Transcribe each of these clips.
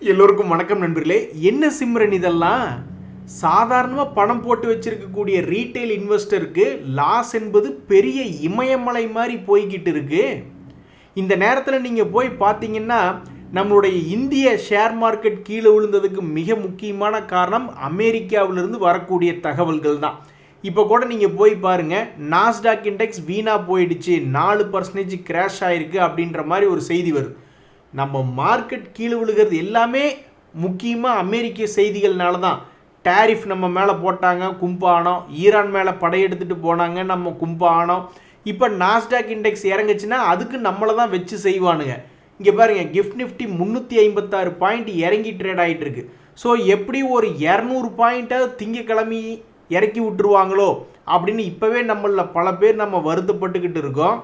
எல்லோருக்கும் வணக்கம் நண்பர்களே. என்ன சிம்ரன் இதெல்லாம்? சாதாரணமாக பணம் போட்டு வச்சிருக்கக்கூடிய ரீட்டைல் இன்வெஸ்டருக்கு லாஸ் என்பது பெரிய இமயமலை மாதிரி போய்கிட்டு இருக்கு. இந்த நேரத்தில் நீங்கள் போய் பார்த்தீங்கன்னா நம்மளுடைய இந்திய ஷேர் மார்க்கெட் கீழே விழுந்ததுக்கு மிக முக்கியமான காரணம் அமெரிக்காவிலிருந்து வரக்கூடிய தகவல்கள் தான். இப்போ கூட நீங்கள் போய் பாருங்கள், நாஸ்டாக் இண்டெக்ஸ் வீணாக போயிடுச்சு, 4% கிராஷ் ஆகிருக்கு அப்படின்ற மாதிரி ஒரு செய்தி வருது. நம்ம மார்க்கெட் கீழே விழுகிறது எல்லாமே முக்கியமாக அமெரிக்க செய்திகள்னால தான். டேரிஃப் நம்ம மேலே போட்டாங்க, கும்பானோம். ஈரான் மேலே படையெடுத்துட்டு போனாங்க, நம்ம கும்பானோம். இப்போ நாஸ்டாக் இண்டெக்ஸ் இறங்குச்சுன்னா அதுக்கு நம்மளை தான் வச்சு செய்வானுங்க. இங்கே பாருங்கள், கிஃப்ட் நிஃப்டி 356 பாயிண்ட் இறங்கி ட்ரேட் ஆகிட்டு இருக்கு. ஸோ எப்படி ஒரு 200 பாயிண்ட்டை திங்கக்கிழமை இறக்கி விட்டுருவாங்களோ அப்படின்னு இப்போவே நம்மளில் பல பேர் நம்ம வருத்தப்பட்டுக்கிட்டு இருக்கோம்.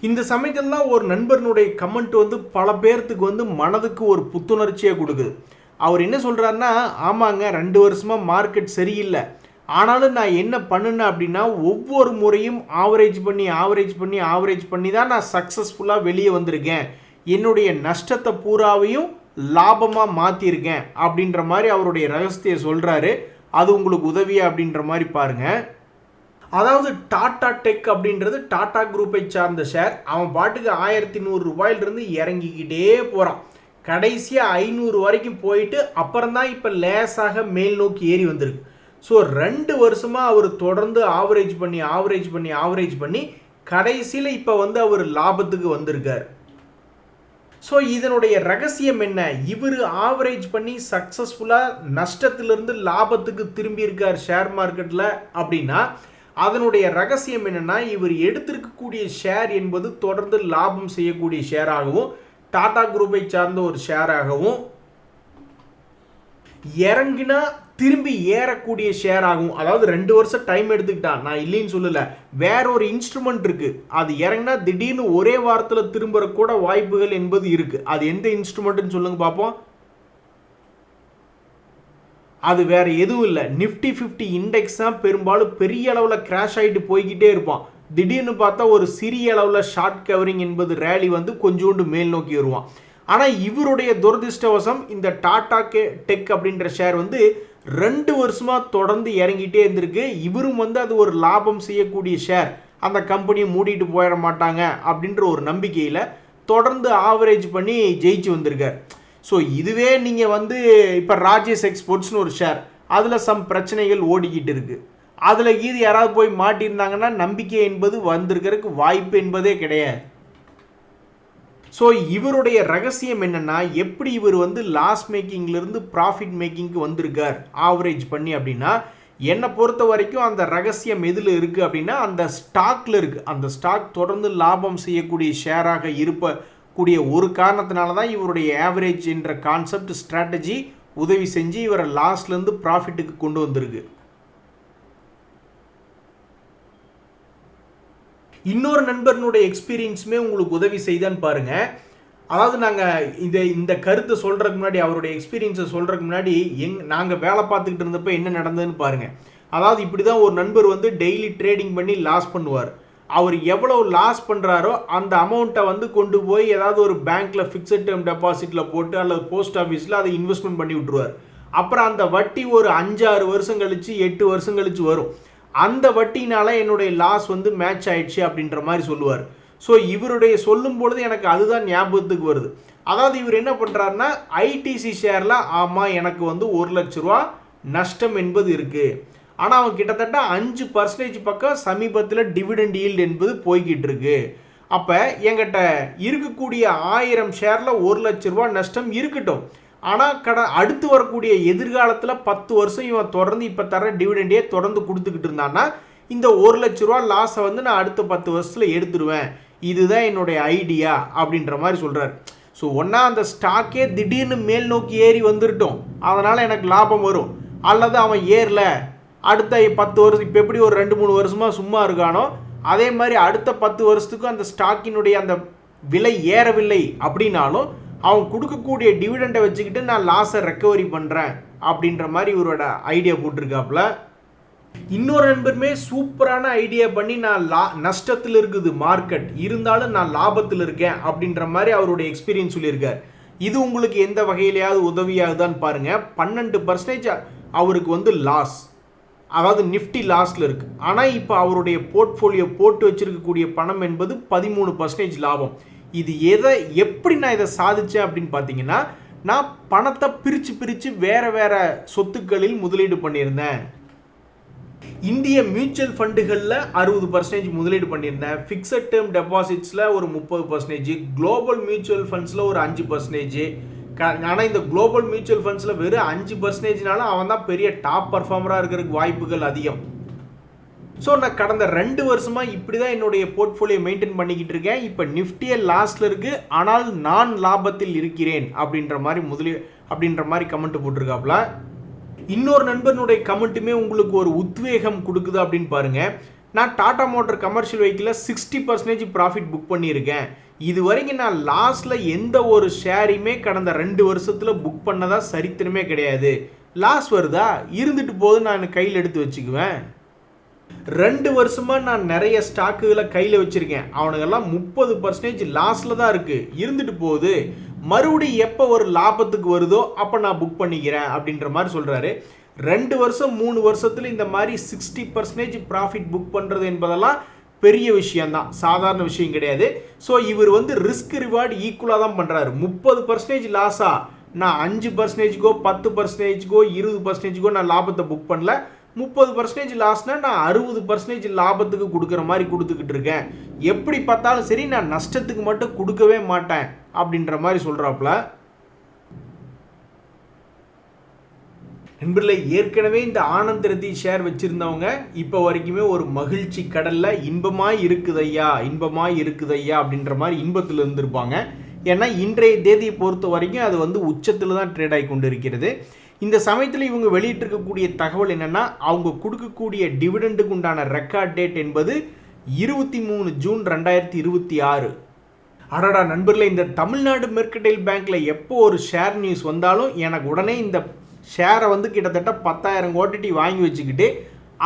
இந்த சமயத்தில் தான் ஒரு நண்பர்களுடைய கமெண்ட் பல பேர்த்துக்கு மனதுக்கு ஒரு புத்துணர்ச்சியை கொடுக்குது. அவர் என்ன சொல்கிறாருன்னா, ஆமாங்க 2 வருஷமாக மார்க்கெட் சரியில்லை, ஆனாலும் நான் என்ன பண்ணுனேன் அப்படின்னா ஒவ்வொரு முறையும் ஆவரேஜ் பண்ணி தான் நான் சக்ஸஸ்ஃபுல்லாக வெளியே வந்திருக்கேன். என்னுடைய நஷ்டத்தை பூராவையும் லாபமாக மாற்றிருக்கேன் அப்படின்ற மாதிரி அவருடைய ரகசியத்தை சொல்கிறாரு. அது உங்களுக்கு உதவியா அப்படின்ற மாதிரி பாருங்கள். அதாவது டாடா டெக் அப்படின்றது டாடா குரூப்பை சார்ந்த ஷேர். அவன் பாட்டுக்கு 1100 ரூபாயிலிருந்து இறங்கிக்கிட்டே போகிறான். கடைசியாக 500 வரைக்கும் போயிட்டு அப்புறம் தான் இப்போ லேசாக மேல் நோக்கி ஏறி வந்திருக்கு. ஸோ 2 வருஷமாக அவர் தொடர்ந்து ஆவரேஜ் பண்ணி கடைசியில் இப்போ அவர் லாபத்துக்கு வந்திருக்கார். ஸோ இதனுடைய ரகசியம் என்ன? இவர் ஆவரேஜ் பண்ணி சக்ஸஸ்ஃபுல்லாக நஷ்டத்திலிருந்து லாபத்துக்கு திரும்பி இருக்கார் ஷேர் மார்க்கெட்டில் அப்படின்னா அதனுடைய ரகசியம் என்னன்னா, இவர் எடுத்திருக்கக்கூடிய ஷேர் என்பது தொடர்ந்து லாபம் செய்யக்கூடிய ஷேராகவும் டாடா குரூப்பை சார்ந்த ஒரு ஷேராகவும் இறங்கினா திரும்பி ஏறக்கூடிய ஷேர் ஆகும். அதாவது 2 வருஷம் டைம் எடுத்துக்கிட்டான், நான் இல்லைன்னு சொல்லல. வேற ஒரு இன்ஸ்ட்ருமெண்ட் இருக்கு, அது இறங்கினா திடீர்னு ஒரே வாரத்தில் திரும்ப கூட வாய்ப்புகள் என்பது இருக்கு. அது எந்த இன்ஸ்ட்ருமெண்ட்னு சொல்லுங்க பார்ப்போம். அது வேற எதுவும் இல்லை, நிஃப்டி 50 இண்டெக்ஸ் தான். பெரும்பாலும் பெரிய அளவில் கிராஷ் ஆகிட்டு போய்கிட்டே இருப்பான். திடீர்னு பார்த்தா ஒரு சிறிய அளவில் ஷார்ட் கவரிங் என்பது ரேலி கொஞ்சோண்டு மேல் நோக்கி வருவான். ஆனால் இவருடைய துரதிருஷ்டவசம் இந்த டாடா டெக் அப்படின்ற ஷேர் 2 வருஷமாக தொடர்ந்து இறங்கிட்டே இருந்திருக்கு. இவரும் அது ஒரு லாபம் செய்யக்கூடிய ஷேர், அந்த கம்பெனியை மூடிட்டு போயிட மாட்டாங்க அப்படின்ற ஒரு நம்பிக்கையில் தொடர்ந்து ஆவரேஜ் பண்ணி ஜெயிச்சு வந்திருக்கார். ஸோ இதுவே நீங்கள் இப்போ ராஜேஷ் எக்ஸ்போர்ட்ஸ்னு ஒரு ஷேர், அதில் சம் பிரச்சனைகள் ஓடிக்கிட்டு இருக்குது. அதில் யாராவது போய் மாட்டியிருந்தாங்கன்னா நம்பிக்கை என்பது வந்திருக்கிறதுக்கு வாய்ப்பு என்பதே கிடையாது. ஸோ இவருடைய ரகசியம் என்னென்னா, எப்படி இவர் லாஸ் மேக்கிங்லேருந்து ப்ராஃபிட் மேக்கிங்க்கு வந்திருக்கார் ஆவரேஜ் பண்ணி அப்படின்னா, என்னை பொறுத்த வரைக்கும் அந்த ரகசியம் எதில் இருக்குது அப்படின்னா அந்த ஸ்டாக்கில் இருக்குது. அந்த ஸ்டாக் தொடர்ந்து லாபம் செய்யக்கூடிய ஷேராக இருப்பக்கூடிய ஒரு காரணத்தினால தான் இவருடைய ஆவரேஜ் என்ற கான்செப்ட் ஸ்ட்ராட்டஜி உதவி செஞ்சு இவரை லாஸ்லேருந்து ப்ராஃபிட்டுக்கு கொண்டு வந்திருக்கு. இன்னொரு நண்பர்களுடைய எக்ஸ்பீரியன்ஸுமே உங்களுக்கு உதவி செய்தான்னு பாருங்கள். அதாவது நாங்கள் இந்த கருத்தை சொல்கிறதுக்கு முன்னாடி, அவருடைய எக்ஸ்பீரியன்ஸை சொல்கிறதுக்கு முன்னாடி நாங்கள் வேலை பார்த்துக்கிட்டு இருந்தப்போ என்ன நடந்ததுன்னு பாருங்கள். அதாவது இப்படி தான் ஒரு நண்பர் டெய்லி ட்ரேடிங் பண்ணி லாஸ் பண்ணுவார். அவர் எவ்வளோ லாஸ் பண்ணுறாரோ அந்த அமௌண்ட்டை கொண்டு போய் ஏதாவது ஒரு பேங்க்கில் ஃபிக்ஸட் டேர்ம் டெபாசிட்டில் போட்டு அல்லது போஸ்ட் ஆஃபீஸில் அதை இன்வெஸ்ட்மெண்ட் பண்ணி விட்ருவார். அப்புறம் அந்த வட்டி ஒரு 5-6 வருஷம் கழித்து 8 வருஷம் கழித்து வரும். அந்த வட்டினால என்னுடைய லாஸ் மேட்ச் ஆயிடுச்சு அப்படின்ற மாதிரி சொல்லுவார். ஸோ இவருடைய சொல்லும் பொழுது எனக்கு அதுதான் ஞாபகத்துக்கு வருது. அதாவது இவர் என்ன பண்ணுறாருன்னா, ஐடிசி ஷேரில் ஆமாம் எனக்கு 1 லட்ச ரூபா நஷ்டம் என்பது இருக்குது, ஆனால் அவன் கிட்டத்தட்ட 5% பக்கம் சமீபத்தில் டிவிடெண்ட் ஈல்டு என்பது போய்கிட்டு இருக்கு. அப்போ என்கிட்ட இருக்கக்கூடிய 1000 ஷேரில் 1 லட்ச ரூபா நஷ்டம் இருக்கட்டும், ஆனால் அடுத்து வரக்கூடிய எதிர்காலத்தில் 10 வருஷம் இவன் தொடர்ந்து இப்போ தர டிவிடெண்டே தொடர்ந்து கொடுத்துக்கிட்டு இருந்தான்னா இந்த 1 லட்ச ரூபா லாஸை நான் அடுத்த 10 வருஷத்தில் எடுத்துருவேன், இதுதான் என்னுடைய ஐடியா அப்படின்ற மாதிரி சொல்கிறார். ஸோ ஒன்றா அந்த ஸ்டாக்கே திடீர்னு மேல் நோக்கி ஏறி வந்துருட்டோம், அதனால் எனக்கு லாபம் வரும். அல்லது அவன் ஏறல, அடுத்த 10 வருஷம் இப்போ எப்படி ஒரு 2-3 வருஷமாக சும்மா இருக்கானோ அதே மாதிரி அடுத்த 10 வருஷத்துக்கும் அந்த ஸ்டாக்கினுடைய அந்த விலை ஏறவில்லை அப்படின்னாலும் அவன் கொடுக்கக்கூடிய டிவிடெண்டை வச்சுக்கிட்டு நான் லாஸை ரெக்கவரி பண்ணுறேன் அப்படின்ற மாதிரி இவரோட ஐடியா போட்டிருக்காப்புல. இன்னொரு நண்பருமே சூப்பரான ஐடியா பண்ணி நான் நஷ்டத்தில் இருக்குது மார்க்கெட், இருந்தாலும் நான் லாபத்தில் இருக்கேன் அப்படின்ற மாதிரி அவருடைய எக்ஸ்பீரியன்ஸ் சொல்லியிருக்கார். இது உங்களுக்கு எந்த வகையிலையாவது உதவியாகுதான்னு பாருங்க. 12% அவருக்கு வந்து லாஸ், அதாவது நிஃப்டி லாஸ்ல இருக்கு. ஆனால் இப்போ அவருடைய போர்ட்ஃபோலியோ போட்டு வச்சிருக்கக்கூடிய பணம் என்பது 13% லாபம். இது எப்படி நான் இதை சாதிச்சேன் அப்படின்னு பார்த்தீங்கன்னா, நான் பணத்தை பிரித்து வேற சொத்துக்களில் முதலீடு பண்ணியிருந்தேன். இந்திய மியூச்சுவல் ஃபண்டுகளில் 60% முதலீடு பண்ணியிருந்தேன். ஃபிக்ஸட் டேர்ம் டெபாசிட்ஸில் ஒரு 30%, குளோபல் மியூச்சுவல் ஃபண்ட்ஸில் ஒரு 5%. ஆனால் இந்த குளோபல் மியூச்சுவல் ஃபண்ட்ஸில் வெறும் 5%னால அவன் தான் பெரிய டாப் பர்ஃபார்மராக இருக்கிறதுக்கு வாய்ப்புகள் அதிகம். ஸோ நான் கடந்த 2 வருஷமாக இப்படி தான் என்னுடைய போர்ட்ஃபோலியோ மெயின்டைன் பண்ணிக்கிட்டு இருக்கேன். இப்போ நிஃப்டியே லாஸ்ட்டில் இருக்குது, ஆனால் நான் லாபத்தில் இருக்கிறேன் அப்படின்ற மாதிரி கமெண்ட் போட்டிருக்காப்புல. இன்னொரு நண்பனுடைய கமெண்ட்டுமே உங்களுக்கு ஒரு உத்வேகம் கொடுக்குது அப்படின்னு பாருங்க. நான் டாடா மோட்டர் கமர்ஷியல் வெஹிக்கிளில் 60% ப்ராஃபிட் புக் பண்ணியிருக்கேன். இது வரைக்கும் நான் லாஸில் எந்த ஒரு ஷேரையுமே கடந்த 2 வருஷத்தில் புக் பண்ணதா சரித்திரமே கிடையாது. லாஸ் வருதா, இருந்துட்டு போது நான் கையில் எடுத்து வச்சுக்குவேன். 2 வருஷமாக நான் நிறைய ஸ்டாக்குகளை கையில் வச்சுருக்கேன். அவனுங்கெல்லாம் 30% லாஸில் தான் இருக்குது, இருந்துட்டு போகுது. மறுபடியும் எப்போ ஒரு லாபத்துக்கு வருதோ அப்போ நான் புக் பண்ணிக்கிறேன் அப்படின்ற மாதிரி சொல்கிறாரு. 2 வருஷம் 3 வருஷத்தில் இந்த மாதிரி 60% ப்ராஃபிட் புக் பண்ணுறது என்பதெல்லாம் பெரிய விஷயம்தான், சாதாரண விஷயம் கிடையாது. ஸோ இவர் வந்து ரிஸ்க் ரிவார்டு ஈக்குவலாக தான் பண்ணுறாரு. 30% லாஸா, நான் 5%கோ 10%கோ 20%கோ நான் லாபத்தை புக் பண்ணல. 30% லாஸ்னா நான் 60% லாபத்துக்கு கொடுக்குற மாதிரி கொடுத்துக்கிட்டு இருக்கேன். எப்படி பார்த்தாலும் சரி, நான் நஷ்டத்துக்கு மட்டும் கொடுக்கவே மாட்டேன் அப்படின்ற மாதிரி சொல்கிறாப்புல. நண்பர்களே, ஏற்கனவே இந்த ஆனந்த் ரத்தி ஷேர் வச்சுருந்தவங்க இப்போ வரைக்குமே ஒரு மகிழ்ச்சி கடலில் இன்பமாய் இருக்குதையா அப்படின்ற மாதிரி இன்பத்தில் இருந்திருப்பாங்க. ஏன்னா இன்றைய தேதியை பொறுத்த வரைக்கும் அது வந்து உச்சத்தில் தான் ட்ரேட் ஆகி கொண்டு இருக்கிறது. இந்த சமயத்தில் இவங்க வெளியிட்டிருக்கக்கூடிய தகவல் என்னென்னா, அவங்க கொடுக்கக்கூடிய டிவிடெண்டுக்கு உண்டான ரெக்கார்ட் டேட் என்பது 23 ஜூன் 2026. அடடா நண்பர்களே, இந்த தமிழ்நாடு மெர்கடைல் பேங்க்கில் எப்போ ஒரு ஷேர் நியூஸ் வந்தாலும் எனக்கு உடனே இந்த ஷேரை வந்து கிட்டத்தட்ட 10,000 குவான்டிட்டி வாங்கி வச்சுக்கிட்டு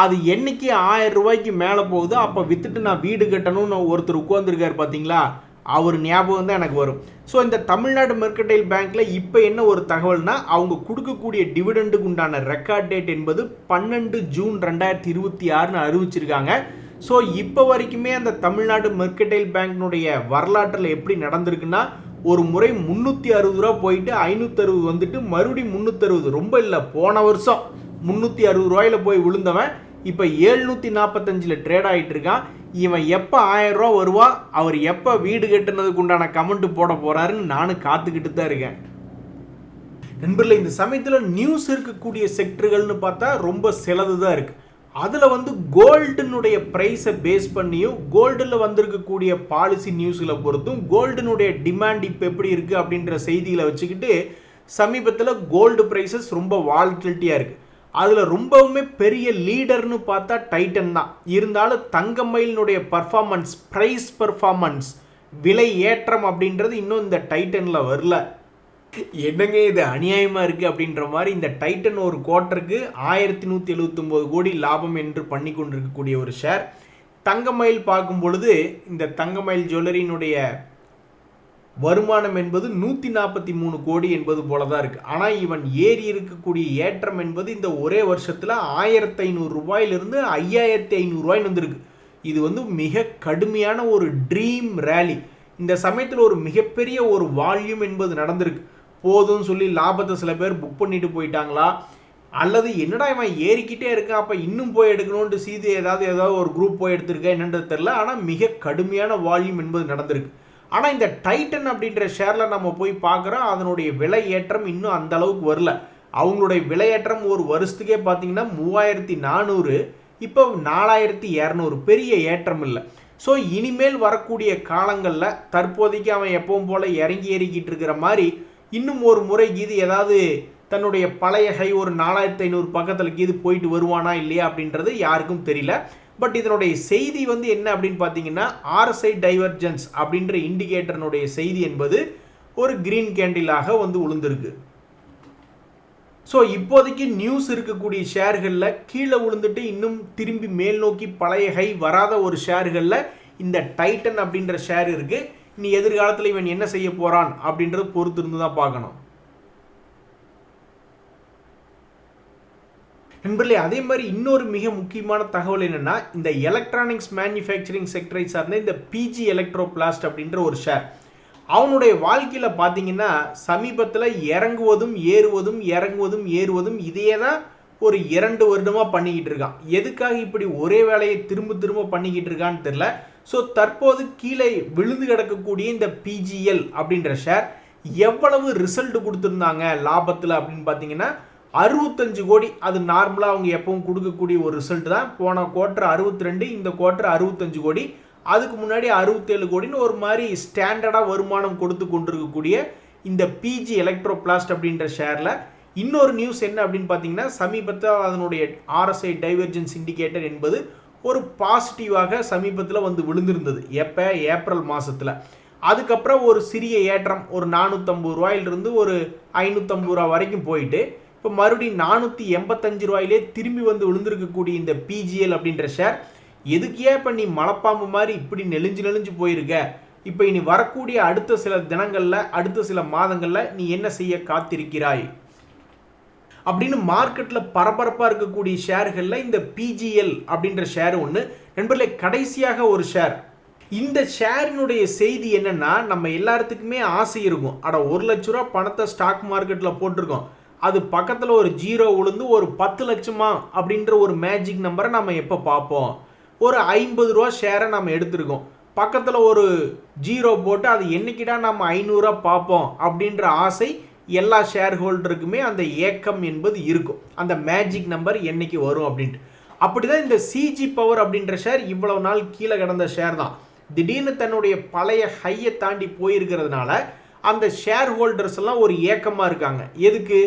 அது என்னைக்கு 1000 ரூபாய்க்கு மேலே போகுது அப்போ விற்றுட்டு நான் வீடு கட்டணும்னு ஒருத்தர் உட்காந்துருக்காரு பார்த்தீங்களா, அவர் ஞாபகம் தான் எனக்கு வரும். ஸோ இந்த தமிழ்நாடு மெர்கடைல் பேங்க்கில் இப்போ என்ன ஒரு தகவல்னா, அவங்க கொடுக்கக்கூடிய டிவிடெண்டுக்கு உண்டான ரெக்கார்ட் டேட் என்பது 12 ஜூன் 2026 அறிவிச்சிருக்காங்க. ஸோ இப்போ வரைக்குமே அந்த தமிழ்நாடு மெர்கடைல் பேங்க்னுடைய வரலாற்றில் எப்படி நடந்திருக்குன்னா, ஒரு முறை 360 ரூபா போயிட்டு 560 வந்துட்டு மறுபடியும் 360, ரொம்ப இல்லை, போன வருஷம் 360 ரூபாயில போய் விழுந்தவன் இப்போ 745 ட்ரேட் ஆகிட்டு இருக்கான். இவன் எப்போ 1000 ரூபா வருவா, அவர் எப்போ வீடு கட்டுனதுக்கு உண்டான கமெண்ட் போட போறாருன்னு நானும் காத்துக்கிட்டு தான் இருக்கேன். நண்பர்களே, இந்த சமயத்தில் நியூஸ் இருக்கக்கூடிய செக்டர்கள்னு பார்த்தா ரொம்ப சிலது தான் இருக்கு. அதில் வந்து கோல்டுனுடைய ப்ரைஸை பேஸ் பண்ணியும், கோல்டில் வந்திருக்கக்கூடிய பாலிசி நியூஸ்களை பொறுத்தும், கோல்டுனுடைய டிமாண்ட் இப்போ எப்படி இருக்குது அப்படின்ற செய்திகளை வச்சுக்கிட்டு சமீபத்தில் கோல்டு ப்ரைஸஸ் ரொம்ப வால்டிலிட்டியாக இருக்குது. அதில் ரொம்பவுமே பெரிய லீடர்னு பார்த்தா டைட்டன் தான். இருந்தாலும் தங்கமயிலினுடைய பர்ஃபார்மன்ஸ், ப்ரைஸ் பர்ஃபார்மன்ஸ், விலை ஏற்றம் அப்படின்றது இன்னும் இந்த டைட்டனில் வரல. என்னங்க இது அநியாயமாக இருக்குது அப்படின்ற மாதிரி இந்த டைட்டன் ஒரு குவார்ட்டருக்கு 1179 கோடி லாபம் என்று பண்ணி கொண்டிருக்கக்கூடிய ஒரு ஷேர். தங்கமயில் பார்க்கும் பொழுது இந்த தங்கமயில் ஜுவல்லரியினுடைய வருமானம் என்பது 143 கோடி என்பது போல தான் இருக்குது. ஆனால் இவன் ஏறி இருக்கக்கூடிய ஏற்றம் என்பது இந்த ஒரே வருஷத்தில் 1500 ரூபாயிலிருந்து 5500 ரூபாய் வந்திருக்கு. இது வந்து மிக கடுமையான ஒரு ட்ரீம் ரேலி. இந்த சமயத்தில் ஒரு மிகப்பெரிய ஒரு வால்யூம் என்பது நடந்திருக்கு. போதும்னு சொல்லி லாபத்தை சில பேர் புக் பண்ணிட்டு போயிட்டாங்களா, அல்லது என்னடா இவன் ஏறிக்கிட்டே இருக்கான் அப்போ இன்னும் போய் எடுக்கணும்னு சீது ஏதாவது ஒரு குரூப் போய் எடுத்திருக்கேன் என்னன்றது தெரியல. ஆனால் மிக கடுமையான வால்யூம் என்பது நடந்திருக்கு. ஆனால் இந்த டைட்டன் அப்படின்ற ஷேரில் நம்ம போய் பார்க்குறோம், அதனுடைய விலை ஏற்றம் இன்னும் அந்த அளவுக்கு வரல. அவங்களுடைய விலையேற்றம் ஒரு வருஷத்துக்கே பார்த்தீங்கன்னா 3400, இப்போ 4200, பெரிய ஏற்றம் இல்லை. ஸோ இனிமேல் வரக்கூடிய காலங்களில் தற்போதைக்கு அவன் எப்பவும் போல் ஏறிக்கிட்டு இருக்கிற மாதிரி இன்னும் ஒரு முறை இது ஏதாவது தன்னுடைய பழைய ஹை ஒரு 4500 பக்கத்தில் கீது போயிட்டு வருவானா இல்லையா அப்படின்றது யாருக்கும் தெரியல. பட் இதனுடைய செய்தி வந்து என்ன அப்படின்னு பார்த்தீங்கன்னா, RSI டைவர்ஜென்ஸ் அப்படின்ற இண்டிகேட்டர்னுடைய செய்தி என்பது ஒரு கிரீன் கேண்டிலாக வந்து விழுந்திருக்கு. ஸோ இப்போதைக்கு நியூஸ் இருக்கக்கூடிய ஷேர்களில் கீழே விழுந்துட்டு இன்னும் திரும்பி மேல் நோக்கி பழைய ஹை வராத ஒரு ஷேர்களில் இந்த டைட்டன் அப்படின்ற ஷேர் இருக்குது. இனி எதிர்காலத்தில் இவன் என்ன செய்ய போறான் அப்படின்றது பொறுத்து இருந்து தான் பார்க்கணும். நண்பர்களே, அதே மாதிரி இன்னொரு மிக முக்கியமான தகவல் என்னன்னா, இந்த எலக்ட்ரானிக்ஸ் மேனுஃபேக்சரிங் செக்டரை சார்ந்த இந்த பிஜி எலக்ட்ரோபிளாஸ்ட் அப்படின்ற ஒரு ஷேர் அவனுடைய வாழ்க்கையில் பார்த்தீங்கன்னா சமீபத்தில் இறங்குவதும் ஏறுவதும் இதையே தான் ஒரு 2 வருடமாக பண்ணிக்கிட்டு இருக்கான். எதுக்காக இப்படி ஒரே வேலையை திரும்ப பண்ணிக்கிட்டு இருக்கான்னு தெரியல. ஸோ தற்போது கீழே விழுந்து கிடக்கக்கூடிய இந்த பிஜிஎல் அப்படின்ற ஷேர் எவ்வளவு ரிசல்ட் கொடுத்துருந்தாங்க லாபத்தில் அப்படின்னு பார்த்தீங்கன்னா 65 கோடி. அது நார்மலாக அவங்க எப்பவும் கொடுக்கக்கூடிய ஒரு ரிசல்ட் தான். போன குவார்டர் 62, இந்த குவார்டர் 65 கோடி, அதுக்கு முன்னாடி 67 கோடின்னு ஒரு மாதிரி ஸ்டாண்டர்டாக வருமானம் கொடுத்து கொண்டிருக்கக்கூடிய இந்த பிஜி எலக்ட்ரோபிளாஸ்ட் அப்படின்ற ஷேரில் இன்னொரு நியூஸ் என்ன அப்படின்னு பார்த்தீங்கன்னா, சமீபத்தில் அதனுடைய RSI டைவர்ஜென்ஸ் இண்டிகேட்டர் என்பது ஒரு பாசிட்டிவாக சமீபத்தில் வந்து விழுந்திருந்தது. எப்போ? ஏப்ரல் மாதத்தில். அதுக்கப்புறம் ஒரு சிறிய ஏற்றம், ஒரு 450 ரூபாயிலிருந்து ஒரு 550 ரூபா வரைக்கும் போயிட்டு இப்போ மறுபடியும் 485 ரூபாயிலே திரும்பி வந்து விழுந்திருக்கக்கூடிய இந்த பிஜிஎல் அப்படின்ற ஷேர் எதுக்கே இப்போ நீ மலைப்பாம்பு மாதிரி இப்படி நெளிஞ்சு போயிருக்க, இப்போ இனி வரக்கூடிய அடுத்த சில தினங்களில் அடுத்த சில மாதங்களில் நீ என்ன செய்ய காத்திருக்கிறாய் அப்படின்னு மார்க்கெட்டில் பரபரப்பாக இருக்கக்கூடிய ஷேர்களில் இந்த பிஜிஎல் அப்படின்ற ஷேர் ஒன்று. நண்பர்களே, கடைசியாக ஒரு ஷேர், இந்த ஷேரினுடைய செய்தி என்னன்னா, நம்ம எல்லாத்துக்குமே ஆசை இருக்கும். 1 லட்ச ரூபா பணத்தை ஸ்டாக் மார்க்கெட்டில் போட்டிருக்கோம், அது பக்கத்தில் ஒரு 0 விழுந்து ஒரு 10 லட்சமா அப்படின்ற ஒரு மேஜிக் நம்பரை நம்ம எப்போ பார்ப்போம்? ஒரு 50 ரூபா ஷேரை நம்ம எடுத்திருக்கோம், பக்கத்தில் ஒரு 0 போட்டு அது என்னைக்கிடா நம்ம 500 ரூபா பார்ப்போம் அப்படின்ற ஆசை எல்லா ஷேர் ஹோல்டருக்குமே அந்த ஏக்கம் என்பது இருக்கும். அந்த மேஜிக் நம்பர் என்னைக்கு வரும் அப்படின்ட்டு. அப்படிதான் இந்த சிஜி பவர் அப்படின்ற ஷேர் இவ்வளவு நாள் கீழே கிடந்த ஷேர் தான் திடீர்னு தன்னுடைய பழைய ஹையை தாண்டி போயிருக்கிறதுனால அந்த ஷேர் ஹோல்டர்ஸ் எல்லாம் ஒரு ஏக்கமாக இருக்காங்க. எதுக்கு?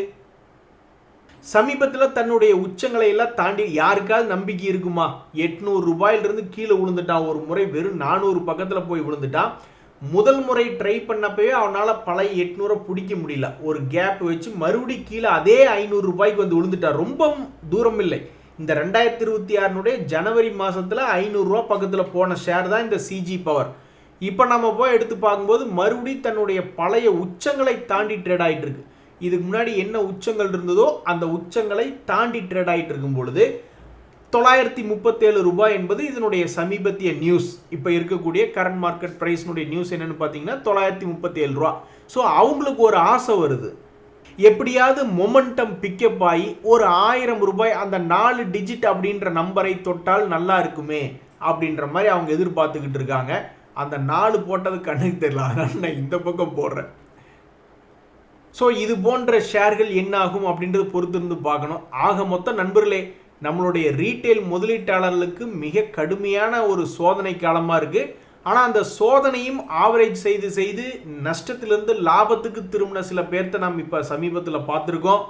சமீபத்தில் தன்னுடைய உச்சங்களை எல்லாம் தாண்டி யாருக்காவது நம்பிக்கை இருக்குமா? 800 ரூபாயிலிருந்து கீழே விழுந்துட்டான். ஒரு முறை வெறும் 400 பக்கத்தில் போய் விழுந்துட்டான். முதல் முறை ட்ரை பண்ணப்பவே அவனால் பழைய 800 பிடிக்க முடியல. ஒரு கேப் வச்சு மறுபடியும் கீழே அதே 500 ரூபாய்க்கு வந்து விழுந்துட்டான். ரொம்ப தூரம் இல்லை. இந்த 2026 ஜனவரி மாதத்தில் 500 ரூபா பக்கத்தில் போன ஷேர் தான் இந்த சிஜி பவர். இப்போ நம்ம போய் எடுத்து பார்க்கும்போது மறுபடியும் தன்னுடைய பழைய உச்சங்களை தாண்டி ட்ரேட் ஆகிட்டு இருக்கு. இதுக்கு முன்னாடி என்ன உச்சங்கள் இருந்ததோ அந்த உச்சங்களை தாண்டி ட்ரேட் ஆகிட்டு இருக்கும் பொழுது 937 ரூபாய் என்பது இதனுடைய சமீபத்திய நியூஸ். இப்போ இருக்கக்கூடிய கரண்ட் மார்க்கெட் பிரைஸ்னுடைய நியூஸ் என்னன்னு பார்த்தீங்கன்னா 937 ரூபா. ஸோ அவங்களுக்கு ஒரு ஆசை வருது, எப்படியாவது மொமெண்டம் பிக்கப் ஆகி ஒரு 1000 ரூபாய் அந்த 4 டிஜிட் அப்படின்ற நம்பரை தொட்டால் நல்லா இருக்குமே அப்படின்ற மாதிரி அவங்க எதிர்பார்த்துக்கிட்டு இருக்காங்க. அந்த 4 போட்டது கண்ணுக்கு தெரியல, அதனால நான் இந்த பக்கம் போடுறேன். ஸோ இது போன்ற ஷேர்கள் என்ன ஆகும் அப்படின்றது பொறுத்து இருந்து பார்க்கணும். ஆக மொத்தம் நண்பர்களே, நம்மளுடைய ரீட்டைல் முதலீட்டாளர்களுக்கு மிக கடுமையான ஒரு சோதனை காலமாக இருக்குது. ஆனால் அந்த சோதனையும் ஆவரேஜ் செய்து நஷ்டத்திலிருந்து லாபத்துக்கு திரும்பின சில பேர்த்த நாம் இப்போ சமீபத்தில் பார்த்துருக்கோம்.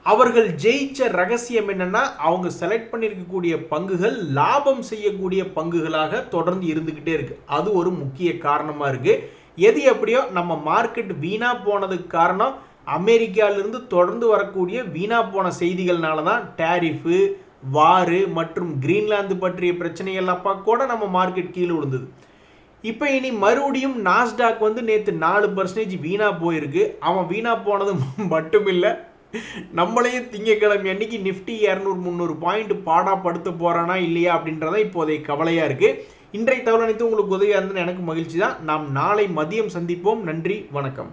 அவர்கள் ஜெயிச்ச ரகசியம் என்னன்னா, அவங்க செலக்ட் பண்ணியிருக்கக்கூடிய பங்குகள் லாபம் செய்யக்கூடிய பங்குகளாக தொடர்ந்து இருந்துக்கிட்டே இருக்கு. அது ஒரு முக்கிய காரணமாக இருக்கு. எது எப்படியோ நம்ம மார்க்கெட் வீணா போனதுக்கு காரணம் அமெரிக்காவிலிருந்து தொடர்ந்து வரக்கூடிய வீணா போன செய்திகள்னால தான். டேரிஃபு, வாரு மற்றும் கிரீன்லாந்து பற்றிய பிரச்சனைகள் கூட நம்ம மார்க்கெட் கீழே விழுந்தது. இப்போ இனி மறுபடியும் நாஸ்டாக் வந்து நேற்று 4% வீணா போயிருக்கு. அவன் வீணா போனது மட்டும் இல்லை, நம்மளையும் திங்கக்கிழமை அன்னைக்கு நிஃப்டி 200-300 பாயிண்ட் பாடாப்படுத்த போறானா இல்லையா அப்படின்றத இப்போதைய கவலையா இருக்கு. இன்றைய தகவல் அனைத்து உங்களுக்கு உதவியாக இருந்ததுன்னு எனக்கு மகிழ்ச்சி தான். நாம் நாளை மதியம் சந்திப்போம். நன்றி, வணக்கம்.